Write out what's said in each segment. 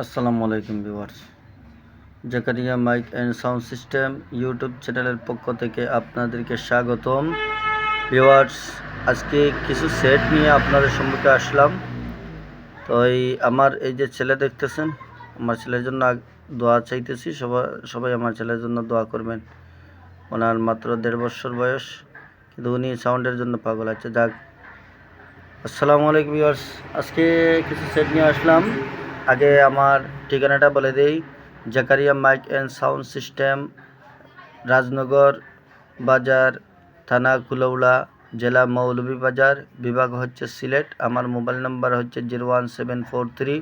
আসসালামু আলাইকুম viewers, Zakaria mike and sound system YouTube চ্যানেলের পক্ষ থেকে আপনাদেরকে স্বাগতম। ভিউয়ার্স, আজকে কিছু সেট নিয়ে আপনাদের সম্মুখে আসলাম। তো আমার এই যে ছেলে দেখতেছেন, আমার ছেলের জন্য দোয়া চাইতেছি। সবাই আমার ছেলের জন্য দোয়া করবেন। ওনার মাত্র 1.5 বছর বয়স, কিন্তু উনি সাউন্ডের জন্য পাগল আছে। যাক, আসসালামু আলাইকুম ভিউয়ার্স, আজকে কিছু সেট নিয়ে আসলাম। আগে আমার ঠিকানাটা বলে দেই। Zakaria mike and sound system, Rajnagar Bazar, থানা কুলৌড়া, জেলা মৌলভীবাজার, বিভাগ হচ্ছে সিলেট। আমার মোবাইল নাম্বার হচ্ছে 01743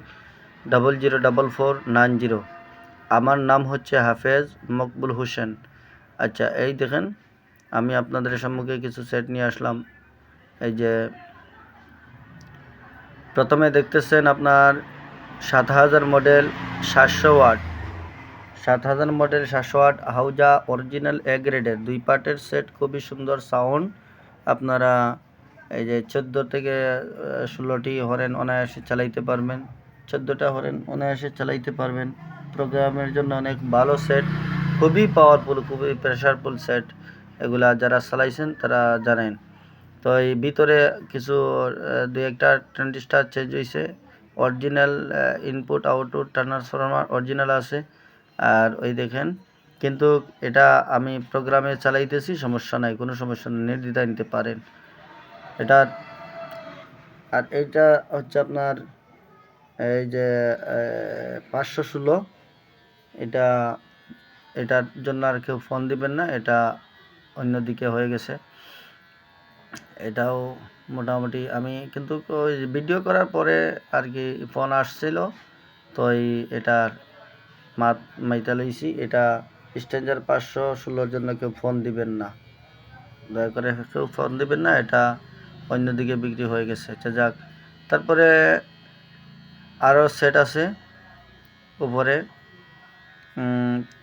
004490। আমার নাম হচ্ছে হাফেজ মকবুল হোসেন। আচ্ছা, এই দেখেন, আমি আপনাদের সম্মুখে কিছু সেট নিয়ে আসলাম। এই যে প্রথমে দেখতেছেন আপনার 7000 মডেল 700 ওয়াট, 7000 মডেল 700 ওয়াট হাউজা অরিজিনাল এ গ্রেডের 2 পার্টের সেট। খুবই সুন্দর সাউন্ড। আপনারা এই যে 14 থেকে 16টি হরেন অনায়াসে চালাইতে পারবেন, 14টা হরেন অনায়াসে চালাইতে পারবেন। প্রোগ্রামের জন্য অনেক ভালো সেট, খুবই পাওয়ারফুল, খুবই প্রেশারফুল সেট। এগুলা যারা চালাইছেন তারা জানেন। তো এই ভিতরে কিছু দু একটা ট্রানজিস্টার চেঞ্জ হয়েছে। Original input output transformer original আছে। আর ওই দেখেন, কিন্তু এটা আমি প্রোগ্রামে চালাইতেছি, সমস্যা নাই, কোনো সমস্যা নেই, নির্দ্বিধায় নিতে পারেন এটার। আর এইটা হচ্ছে আপনার এই যে 516, এটা এটার জন্য আর কেউ ফোন দিবেন না, এটা অন্যদিকে হয়ে গেছে। এটাও মোটামুটি আমি কিন্তু ওই ভিডিও করার পরে আর কি ফোন আসছিল, তো এটার মাইতা লইছি। এটা স্ট্রেঞ্জার 516-র জন্য কেউ ফোন দিবেন না, দয়া করে কেউ ফোন দিবেন না, এটা অন্যদিকে বিক্রি হয়ে গেছে। আচ্ছা যাক, তারপরে আরও সেট আছে উপরে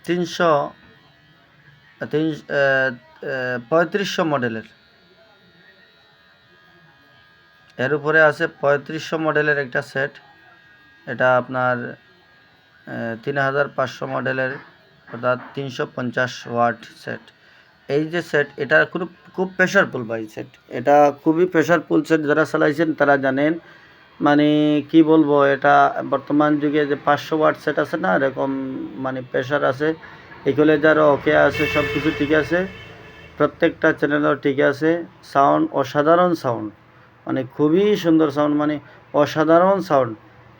3500 মডেলের। এর উপরে আছে 3500 মডেলের একটা সেট। এটা আপনার 3500 মডেলের, অর্থাৎ 350 ওয়াট সেট। এই যে সেট, এটা খুব প্রেশারফুল ভাই সেট। এটা খুবই প্রেশারফুল সেট, যারা চালাইছেন তারা জানেন। মানে কি বলবো, এটা বর্তমান যুগে যে 500 ওয়াট সেট আছে না, এরকম মানে প্রেশার আছে। এগুলো যারা ওকে আছে, সব কিছু ঠিক আছে, প্রত্যেকটা চ্যানেলও ঠিক আছে। সাউন্ড অসাধারণ সাউন্ড, মানে খুবই সুন্দর সাউন্ড, মানে অসাধারণ সাউন্ড।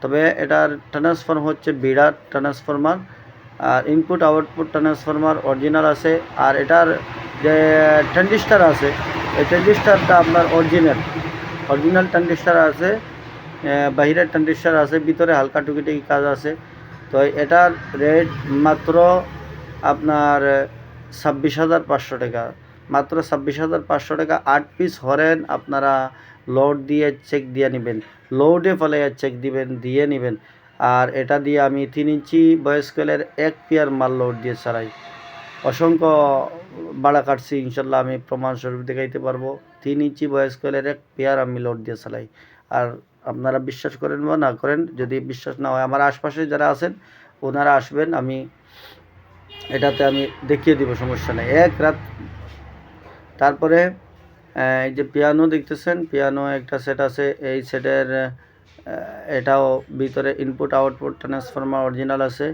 তবে এটার ট্রান্সফর্ম হচ্ছে বিরাট ট্রান্সফরমার, আর ইনপুট আউটপুট ট্রান্সফরমার অরিজিনাল আছে। আর এটার যে ট্রানজিস্টার আছে, এই ট্রানজিস্টারটা আপনার অরিজিনাল ট্রানজিস্টার আছে। বাহিরের ট্রানজিস্টার আছে, ভিতরে হালকা টুকিটাকি কাজ আছে। তো এটার রেট মাত্র আপনার 26,500 টাকা, মাত্র 26,500 টাকা। 8 পিস হরেন আপনারা লোড দিয়ে চেক দিয়ে নেবেন, লোডে ফলে চেক দিবেন, দিয়ে নেবেন। আর এটা দিয়ে আমি 3 ইঞ্চি বয়স্কলের 1 পেয়ার মাল লোড দিয়ে চালাই। অসংখ্য বাড়া কাটছি, ইনশাল্লাহ আমি প্রমাণস্বরূপ দেখাইতে পারবো। 3 ইঞ্চি বয়স্কলের 1 পেয়ার আমি লোড দিয়ে চালাই। আর আপনারা বিশ্বাস করেন বা না করেন, যদি বিশ্বাস না হয় আমার আশপাশে যারা আছেন ওনারা আসবেন, আমি এটাতে আমি দেখিয়ে দিব, সমস্যা নেই, এক রাত। তারপরে এই যে পিয়ানো দেখতেছেন, পিয়ানো একটা সেট আছে। এই সেটের এটাও ভিতরে ইনপুট আউটপুট ট্রান্সফরমার অরিজিনাল আছে,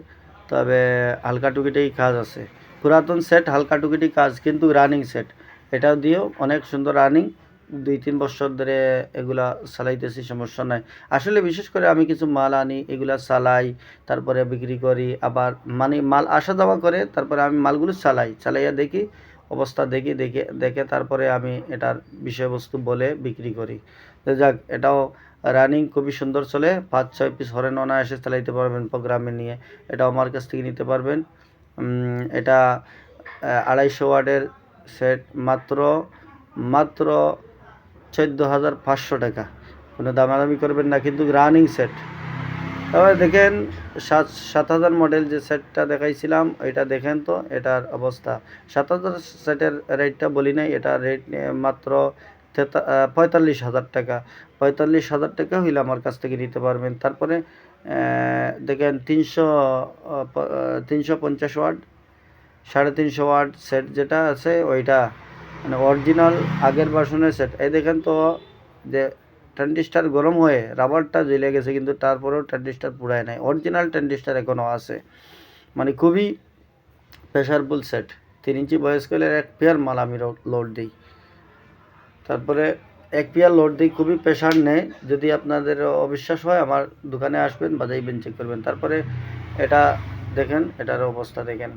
তবে হালকা টুকিটাই কাজ আছে। পুরাতন সেট, হালকা টুকিটি কাজ, কিন্তু রানিং সেট। এটাও দিয়েও অনেক সুন্দর রানিং। 2-3 বছর ধরে এগুলা চালাইতেছি, সমস্যা নাই। আসলে বিশেষ করে আমি কিছু মাল আনি, এগুলা চালাই, তারপরে বিক্রি করি। আবার মানে মাল আসা যাওয়া করে, তারপরে আমি মালগুলো চালাইয়া দেখি, অবস্থা দেখে তারপরে আমি এটার বিষয়বস্তু বলে বিক্রি করি। তো যাক, এটাও রানিং খুবই সুন্দর চলে। 5-6 পিস হরেন অনায়াসে চালাইতে পারবেন প্রোগ্রামে নিয়ে, এটাও আমার কাছ থেকে নিতে পারবেন। এটা 250 ওয়াটের সেট, মাত্র 14,500 টাকা। কোনো দামাদামি করবেন না, কিন্তু রানিং সেট। তবে দেখেন 7,000 মডেল যে সেটটা দেখাইছিলাম, এটা দেখেন তো এটার অবস্থা। 7,000 সেটের রেটটা বলি নাই, এটার রেট মাত্র 45,000 টাকা। 45,000 টাকা হইলে আমার কাছ থেকে নিতে পারবেন। তারপরে দেখেন 350 ওয়াট 350 ওয়াট সেট যেটা আছে ওইটা মানে অরিজিনাল আগের ভার্সনের সেট। এই দেখেন তো যে ট্রানজিস্টার গরম হয়ে রাবারটা জ্বলে গেছে, কিন্তু তারপরেও ট্রানজিস্টার পুড়ায় নাই, অরিজিনাল ট্রানজিস্টার এখনও আছে। মানে খুবই প্রেশারফুল সেট। 3 ইঞ্চি ভয়েস কয়েলের 1 পেয়ার মাল আমি লোড দিই। তারপরে 1 পেয়ার লোড দিই, খুবই প্রেশার নেয়। যদি আপনাদের অবিশ্বাস হয় আমার দোকানে আসবেন, বাজাইবেন, চেক করবেন। তারপরে এটা দেখেন, এটার অবস্থা দেখেন,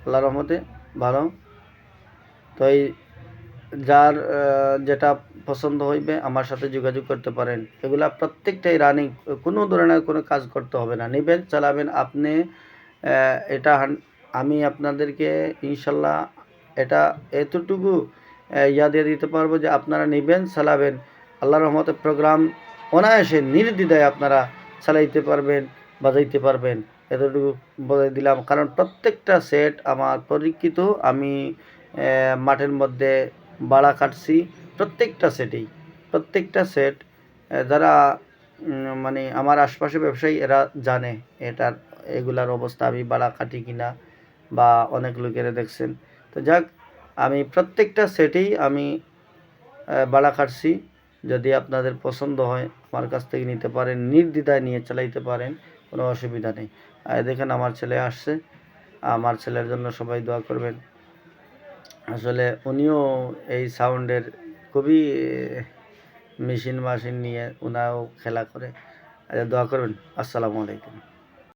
আল্লাহর রহমতে ভালো। তো এই যার যেটা পছন্দ হইবে আমার সাথে যোগাযোগ করতে পারেন। এগুলা প্রত্যেকটাই রানিং, কোনো ধরনের কোনো কাজ করতে হবে না, নেবেন চালাবেন আপনি। এটা আমি আপনাদেরকে ইনশাল্লাহ এটা এতটুকু ইয়া দিয়ে দিতে পারবো যে আপনারা নেবেন চালাবেন, আল্লাহর রহমতে প্রোগ্রাম অনায়াসে নির্দ্বিধায় আপনারা চালাইতে পারবেন, বাজাইতে পারবেন, এতটুকু বলে দিলাম। কারণ প্রত্যেকটা সেট আমার পরীক্ষিত, আমি মাঠের মধ্যে বাড়া কাটছি প্রত্যেকটা সেটেই। প্রত্যেকটা সেট যারা মানে আমার আশপাশে ব্যবসায়ী এরা জানে এটার এগুলার অবস্থা, আমি বাড়া কাটি কিনা, বা অনেক লোকেরা দেখছেন। তো যাক, আমি প্রত্যেকটা সেটেই আমি বাড়া কাটছি। যদি আপনাদের পছন্দ হয় আমার কাছ থেকে নিতে পারেন, নির্দ্বিধায় নিয়ে চালাইতে পারেন, কোনো অসুবিধা নেই। দেখেন আমার ছেলে আসছে, আমার ছেলের জন্য সবাই দোয়া করবেন। আসলে উনিও এই সাউন্ডের খুবই মেশিন নিয়ে উনাও খেলা করে, দোয়া করবেন। আসসালামু আলাইকুম।